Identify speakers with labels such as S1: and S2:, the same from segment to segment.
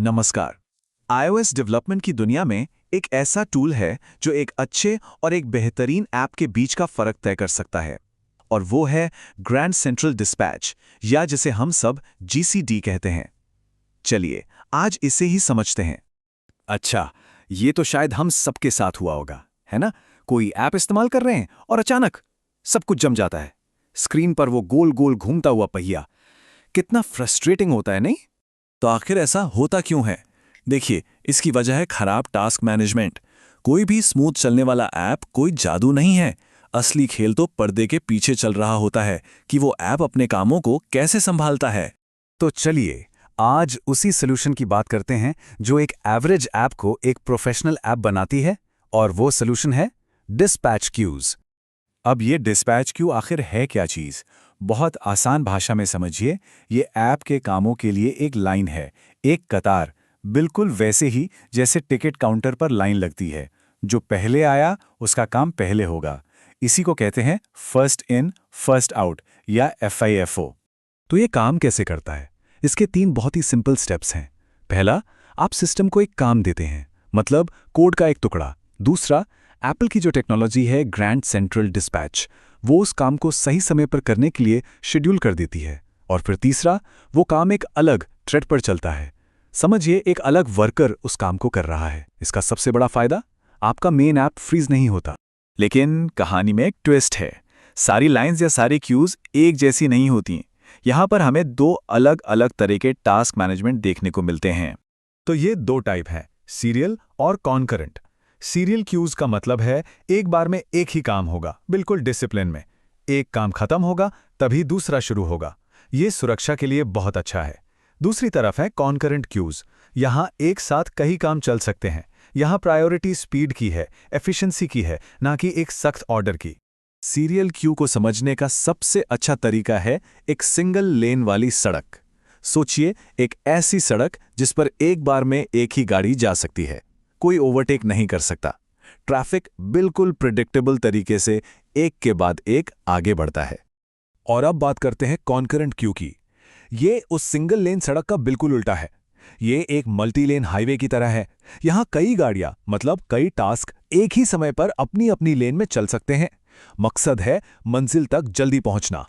S1: नमस्कार। iOS development की दुनिया में एक ऐसा टूल है जो एक अच्छे और एक बेहतरीन ऐप के बीच का फर्क तय कर सकता है, और वो है ग्रैंड सेंट्रल डिस्पैच, या जिसे हम सब GCD कहते हैं। चलिए आज इसे ही समझते हैं।
S2: अच्छा, ये तो शायद हम सबके साथ हुआ होगा, है ना? कोई ऐप इस्तेमाल कर रहे हैं और अचानक सब कुछ जम जाता है। स्क्रीन पर वो गोल गोल घूमता हुआ पहिया। कितना फ्रस्ट्रेटिंग होता है, नहीं?
S1: तो आखिर ऐसा होता क्यों है? देखिए, इसकी वजह है खराब टास्क मैनेजमेंट। कोई भी स्मूथ चलने वाला ऐप कोई जादू नहीं है। असली खेल तो पर्दे के पीछे चल रहा होता है कि वो ऐप अपने कामों को कैसे संभालता है।
S2: तो चलिए, आज उसी सॉल्यूशन की बात करते हैं जो एक एवरेज ऐप को एक प्रोफेशनल ऐप बनाती है, और वो सॉल्यूशन है डिस्पैच क्यूज। अब ये डिस्पैच क्यू आखिर है क्या चीज़? बहुत आसान भाषा में समझिए, ये ऐप के कामों के लिए एक लाइन है, एक कतार, बिल्कुल वैसे ही जैसे टिकट काउंटर पर लाइन लगती है। जो पहले आया उसका काम पहले होगा। इसी को कहते हैं फर्स्ट इन फर्स्ट आउट, या FIFO। तो ये काम कैसे करता है? इसके 3 बहुत ही सिंपल स्टेप्स हैं। पहला, आप सिस्टम को एक काम देते हैं, मतलब कोड का एक टुकड़ा। दूसरा, एप्पल की जो टेक्नोलॉजी है ग्रैंड सेंट्रल डिस्पैच, वो उस काम को सही समय पर करने के लिए शेड्यूल कर देती है। और फिर तीसरा, वो काम एक अलग थ्रेड पर चलता है। समझिए, एक अलग वर्कर उस काम को कर रहा है। इसका सबसे बड़ा फायदा, आपका मेन ऐप फ्रीज नहीं होता।
S1: लेकिन कहानी में एक ट्विस्ट है। सारी लाइंस या सारी क्यूज एक जैसी नहीं होती। यहाँ पर हमें 2 अलग अलग तरह के टास्क मैनेजमेंट देखने को मिलते हैं।
S2: तो ये 2 टाइप हैं, सीरियल और कॉन्करेंट। सीरियल क्यूज का मतलब है एक बार में एक ही काम होगा, बिल्कुल डिसिप्लिन में। एक काम खत्म होगा तभी दूसरा शुरू होगा। ये सुरक्षा के लिए बहुत अच्छा है। दूसरी तरफ है कॉन्करेंट क्यूज। यहाँ एक साथ कई काम चल सकते हैं। यहाँ प्रायोरिटी स्पीड की है, एफिशिएंसी की है, ना कि एक सख्त ऑर्डर की।
S1: सीरियल क्यू को समझने का सबसे अच्छा तरीका है एक सिंगल लेन वाली सड़क। सोचिए, एक ऐसी सड़क जिस पर एक बार में एक ही गाड़ी जा सकती है, कोई ओवरटेक नहीं कर सकता। ट्रैफिक बिल्कुल प्रिडिक्टेबल तरीके से एक के बाद एक आगे बढ़ता है।
S2: और अब बात करते हैं कॉन्करेंट क्यू की। ये उस सिंगल लेन सड़क का बिल्कुल उल्टा है। ये एक मल्टी लेन हाईवे की तरह है। यहाँ कई गाड़ियां, मतलब कई टास्क एक ही समय पर अपनी अपनी लेन में चल सकते हैं। मकसद है मंजिल तक जल्दी पहुंचना।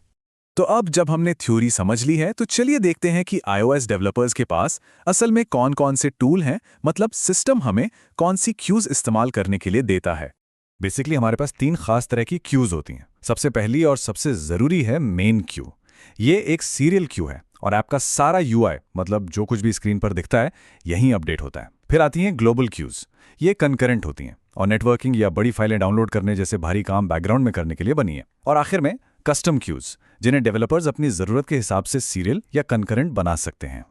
S1: तो अब जब हमने थ्योरी समझ ली है, तो चलिए देखते हैं कि iOS डेवलपर्स के पास असल में कौन कौन से टूल हैं, मतलब सिस्टम हमें कौन सी क्यूज इस्तेमाल करने के लिए देता है।
S2: बेसिकली हमारे पास 3 खास तरह की क्यूज होती हैं। सबसे पहली और सबसे ज़रूरी है मेन क्यू। ये एक सीरियल क्यू है और ऐप का सारा UI, मतलब जो कुछ भी स्क्रीन पर दिखता है, यहीं अपडेट होता है। फिर आती हैं ग्लोबल क्यूज। ये कंकरेंट होती हैं और नेटवर्किंग या बड़ी फाइलें डाउनलोड करने जैसे भारी काम बैकग्राउंड में करने के लिए बनी है। और आखिर में कस्टम क्यूज, जिन्हें डेवलपर्स अपनी ज़रूरत के हिसाब से सीरियल या कंकरेंट बना सकते हैं।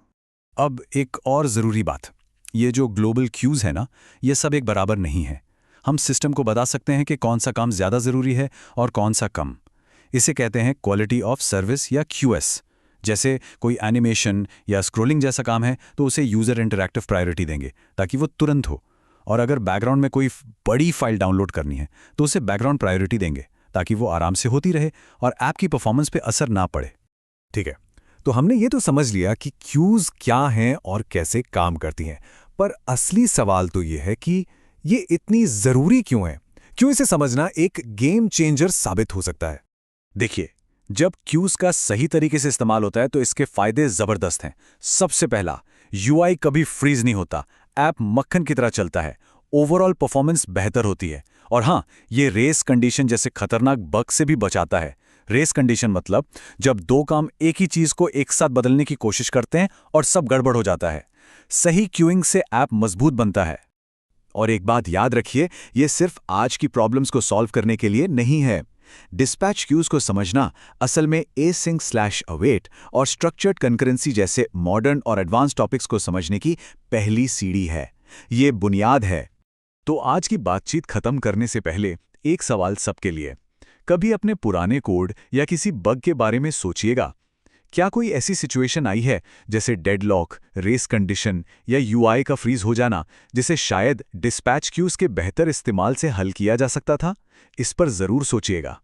S2: अब एक और ज़रूरी बात, ये जो ग्लोबल क्यूज है ना, ये सब एक बराबर नहीं है। हम सिस्टम को बता सकते हैं कि कौन सा काम ज़्यादा ज़रूरी है और कौन सा कम। इसे कहते हैं क्वालिटी ऑफ सर्विस या QS। जैसे कोई एनिमेशन या स्क्रोलिंग जैसा काम है तो उसे यूज़र इंटरैक्टिव प्रायोरिटी देंगे ताकि वो तुरंत हो। और अगर बैकग्राउंड में कोई बड़ी फाइल डाउनलोड करनी है तो उसे बैकग्राउंड प्रायोरिटी देंगे ताकि वो आराम से होती रहे और ऐप की परफॉर्मेंस पे असर ना पड़े। ठीक है, तो हमने ये तो समझ लिया कि क्यूज़ क्या हैं और कैसे काम करती हैं, पर असली सवाल तो ये है कि ये इतनी ज़रूरी क्यों है? क्यों इसे समझना एक गेम चेंजर साबित हो सकता है? देखिए, जब क्यूज़ का सही तरीके से इस्तेमाल होता है तो इसके फायदे ज़बरदस्त हैं। सबसे पहला, UI कभी फ्रीज नहीं होता, ऐप मक्खन की तरह चलता है, ओवरऑल परफॉर्मेंस बेहतर होती है। और हाँ, ये रेस कंडीशन जैसे खतरनाक बग से भी बचाता है। रेस कंडीशन मतलब जब 2 काम एक ही चीज़ को एक साथ बदलने की कोशिश करते हैं और सब गड़बड़ हो जाता है। सही क्यूइंग से ऐप मजबूत बनता है। और एक बात याद रखिए, ये सिर्फ आज की प्रॉब्लम्स को सॉल्व करने के लिए नहीं है। डिस्पैच क्यूज को समझना असल में async/await और स्ट्रक्चर्ड कंकरेंसी जैसे मॉडर्न और एडवांस टॉपिक्स को समझने की पहली सीढ़ी है। ये बुनियाद है। तो आज की बातचीत खत्म करने से पहले एक सवाल सबके लिए। कभी अपने पुराने कोड या किसी बग के बारे में सोचिएगा। क्या कोई ऐसी सिचुएशन आई है जैसे डेडलॉक, रेस कंडीशन या UI का फ्रीज हो जाना, जिसे शायद डिस्पैच क्यूज के बेहतर इस्तेमाल से हल किया जा सकता था? इस पर ज़रूर सोचिएगा।